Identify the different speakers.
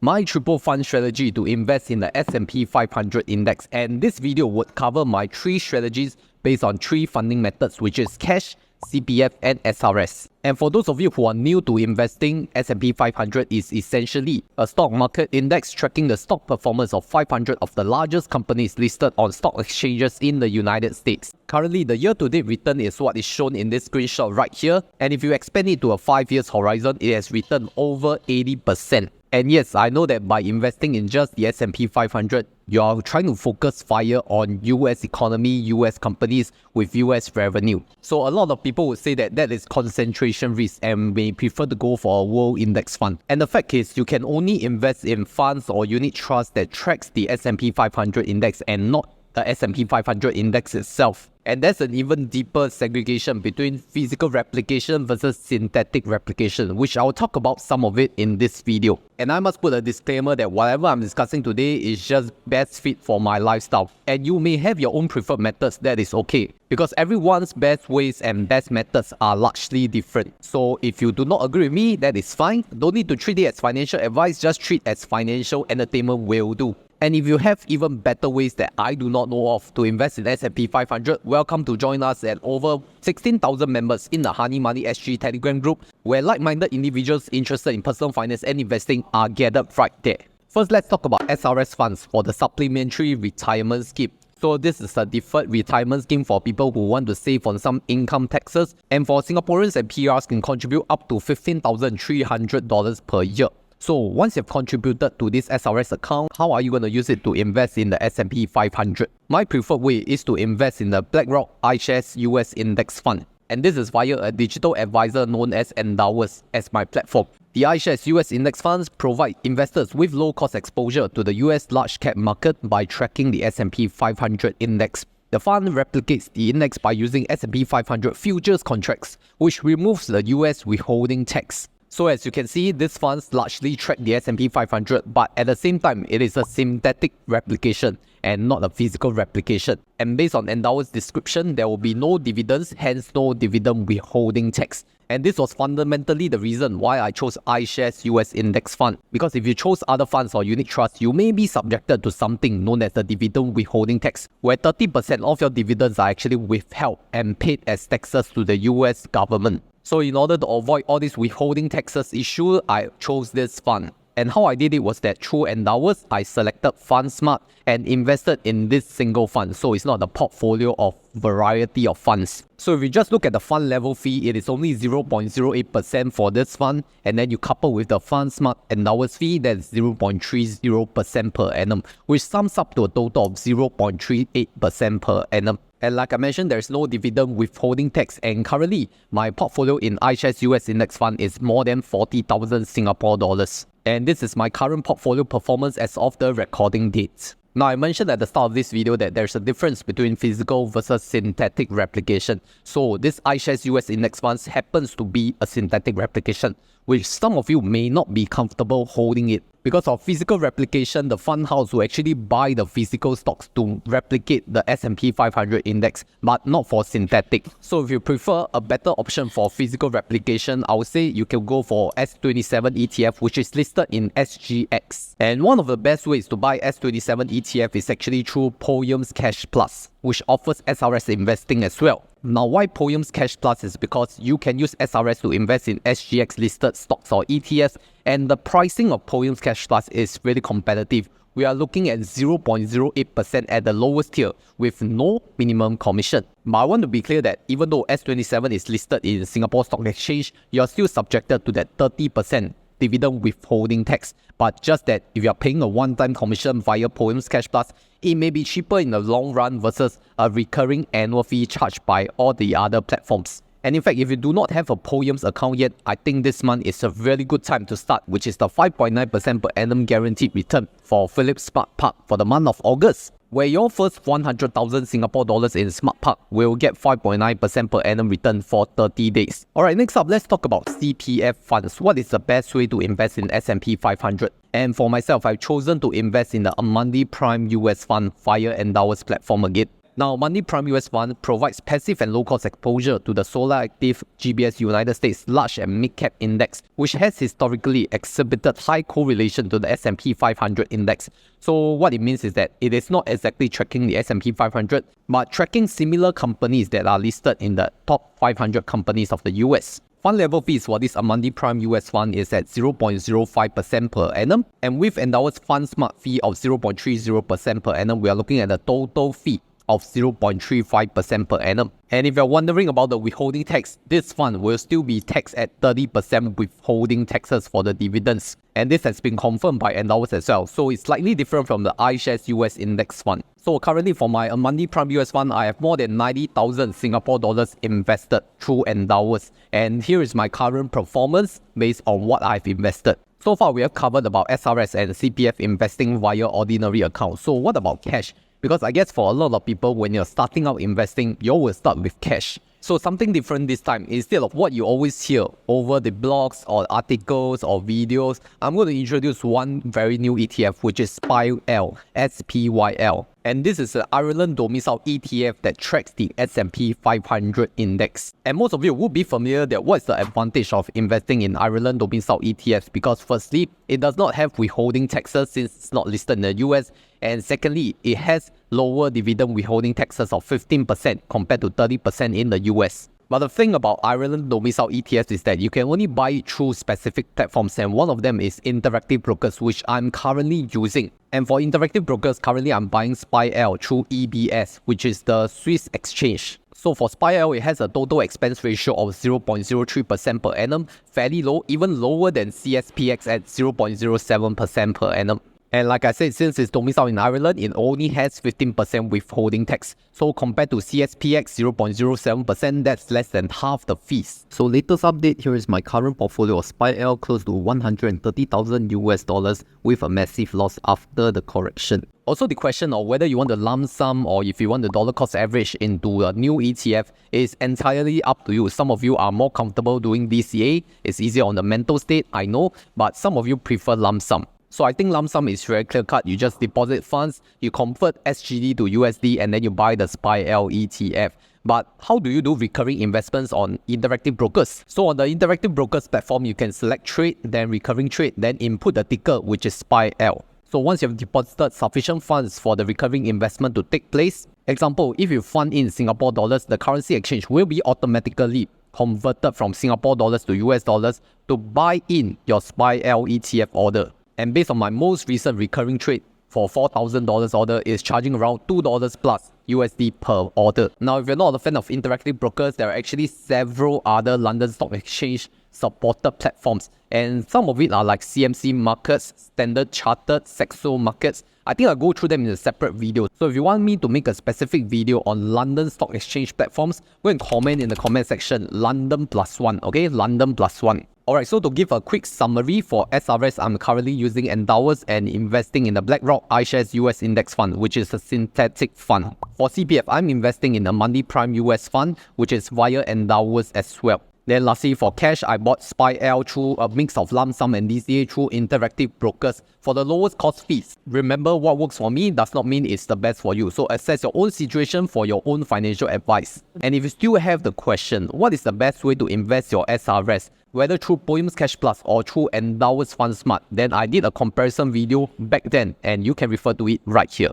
Speaker 1: my triple fund strategy to invest in the S&P 500 index, and this video would cover my 3 strategies based on 3 funding methods, which is cash, CPF and SRS. And for those of you who are new to investing, S&P 500 is essentially a stock market index tracking the stock performance of 500 of the largest companies listed on stock exchanges in the United States. Currently, the year-to-date return is what is shown in this screenshot right here, and if you expand it to a 5 years horizon, it has returned over 80%. And yes, I know that by investing in just the S&P 500, you are trying to focus fire on US economy, US companies with US revenue. So a lot of people would say that that is concentration risk and may prefer to go for a world index fund. And the fact is, you can only invest in funds or unit trusts that tracks the S&P 500 index and not the S&P 500 index itself. And there's an even deeper segregation between physical replication versus synthetic replication, which I'll talk about some of it in this video. And I must put a disclaimer that whatever I'm discussing today is just best fit for my lifestyle. And you may have your own preferred methods, that is okay. Because everyone's best ways and best methods are largely different. So if you do not agree with me, that is fine. Don't need to treat it as financial advice, just treat it as financial entertainment will do. And if you have even better ways that I do not know of to invest in S&P 500, welcome to join us at over 16,000 members in the Honey Money SG Telegram group, where like-minded individuals interested in personal finance and investing are gathered right there. First, let's talk about SRS Funds for the Supplementary Retirement Scheme. So this is a deferred retirement scheme for people who want to save on some income taxes, and for Singaporeans and PRs can contribute up to $15,300 per year. So once you've contributed to this SRS account, how are you going to use it to invest in the S&P 500? My preferred way is to invest in the BlackRock iShares US Index Fund. And this is via a digital advisor known as Endowus as my platform. The iShares US Index Funds provide investors with low-cost exposure to the US large-cap market by tracking the S&P 500 index. The fund replicates the index by using S&P 500 futures contracts, which removes the US withholding tax. So as you can see, these funds largely track the S&P 500, but at the same time, it is a synthetic replication and not a physical replication. And based on Endowus' description, there will be no dividends, hence no dividend withholding tax. And this was fundamentally the reason why I chose iShares US Index Fund. Because if you chose other funds or unit trusts, you may be subjected to something known as the dividend withholding tax, where 30% of your dividends are actually withheld and paid as taxes to the US government. So in order to avoid all these withholding taxes issue, I chose this fund. And how I did it was that through Endowus, I selected FundSmart and invested in this single fund. So it's not a portfolio of variety of funds. So if you just look at the fund level fee, it is only 0.08% for this fund. And then you couple with the FundSmart Endowus fee, that's 0.30% per annum, which sums up to a total of 0.38% per annum. And like I mentioned, there's no dividend withholding tax, and currently, my portfolio in iShares US Index Fund is more than 40,000 Singapore dollars. And this is my current portfolio performance as of the recording date. Now, I mentioned at the start of this video that there's a difference between physical versus synthetic replication. So this iShares US Index Funds happens to be a synthetic replication, which some of you may not be comfortable holding it. Because of physical replication, the fund house will actually buy the physical stocks to replicate the S&P 500 index, but not for synthetic. So if you prefer a better option for physical replication, I would say you can go for S27 ETF, which is listed in SGX. And one of the best ways to buy S27 ETF is actually through Poems Cash Plus, which offers SRS investing as well. Now, why Poems Cash Plus is because you can use SRS to invest in SGX listed stocks or ETFs, and the pricing of Poems Cash Plus is really competitive. We are looking at 0.08% at the lowest tier with no minimum commission. But I want to be clear that even though S27 is listed in Singapore Stock Exchange, you are still subjected to that 30% dividend withholding tax. But just that if you are paying a one-time commission via Poems Cash Plus, it may be cheaper in the long run versus a recurring annual fee charged by all the other platforms. And in fact, if you do not have a Poems account yet, I think this month is a really good time to start, which is the 5.9% per annum guaranteed return for Phillip Smart Park for the month of August, where your first 100,000 Singapore dollars in Smart Park will get 5.9% per annum return for 30 days. Alright, next up, let's talk about CPF Funds. What is the best way to invest in S&P 500? And for myself, I've chosen to invest in the Amundi Prime US Fund via Endowus platform again. Now, Money Prime US Fund provides passive and low-cost exposure to the Solar Active GBS United States Large and Mid-Cap Index, which has historically exhibited high correlation to the S&P 500 index. So what it means is that it is not exactly tracking the S&P 500, but tracking similar companies that are listed in the top 500 companies of the US. Fund level fees for this Money Prime US Fund is at 0.05% per annum, and with Endowus Fund Smart fee of 0.30% per annum, we are looking at a total fee of 0.35% per annum. And if you're wondering about the withholding tax, this fund will still be taxed at 30% withholding taxes for the dividends. And this has been confirmed by Endowus as well, so it's slightly different from the iShares US Index Fund. So currently for my Money Prime US Fund, I have more than 90,000 Singapore dollars invested through Endowus. And here is my current performance based on what I've invested. So far, we have covered about SRS and CPF investing via ordinary account. So what about cash? Because I guess for a lot of people, when you're starting out investing, you will start with cash. So something different this time. Instead of what you always hear over the blogs or articles or videos, I'm going to introduce one very new ETF, which is SPYL, SPYL. And this is an Ireland domiciled ETF that tracks the S&P 500 index. And most of you would be familiar that what's the advantage of investing in Ireland domiciled ETFs, because firstly, it does not have withholding taxes since it's not listed in the US. And secondly, it has lower dividend withholding taxes of 15% compared to 30% in the US. But the thing about Ireland domiciled ETFs is that you can only buy it through specific platforms, and one of them is Interactive Brokers, which I'm currently using. And for Interactive Brokers, currently I'm buying SPYL through EBS, which is the Swiss exchange. So for SPYL, it has a total expense ratio of 0.03% per annum, fairly low, even lower than CSPX at 0.07% per annum. And like I said, since it's domiciled in Ireland, it only has 15% withholding tax. So compared to CSPX 0.07%, that's less than half the fees. So latest update, here is my current portfolio of SPYL, close to 130,000 US dollars with a massive loss after the correction. Also, the question of whether you want the lump sum or if you want the dollar cost average into a new ETF is entirely up to you. Some of you are more comfortable doing DCA. It's easier on the mental state, I know, but some of you prefer lump sum. So I think lump sum is very clear cut. You just deposit funds, you convert SGD to USD, and then you buy the SPYL ETF. But how do you do recurring investments on Interactive Brokers? So on the Interactive Brokers platform, you can select trade, then recurring trade, then input the ticker, which is SPYL. So once you've deposited sufficient funds for the recurring investment to take place, example, if you fund in Singapore dollars, the currency exchange will be automatically converted from Singapore dollars to US dollars to buy in your SPYL ETF order. And based on my most recent recurring trade for $4,000 order is charging around $2 plus USD per order. Now, if you're not a fan of Interactive Brokers, there are actually several other London Stock Exchange supported platforms. And some of it are like CMC Markets, Standard Chartered, Saxo Markets. I think I'll go through them in a separate video. So if you want me to make a specific video on London Stock Exchange platforms, go and comment in the comment section, London +1, okay? London +1. Alright, so to give a quick summary for SRS, I'm currently using Endowus and investing in the BlackRock iShares US Index Fund, which is a synthetic fund. For CPF, I'm investing in the Money Prime US Fund, which is via Endowus as well. Then lastly, for cash, I bought SPYL through a mix of lump sum and DCA through Interactive Brokers for the lowest cost fees. Remember, what works for me does not mean it's the best for you. So assess your own situation for your own financial advice. And if you still have the question, what is the best way to invest your SRS? Whether through Poems Cash Plus or through Endowus Fund Smart, then I did a comparison video back then and you can refer to it right here.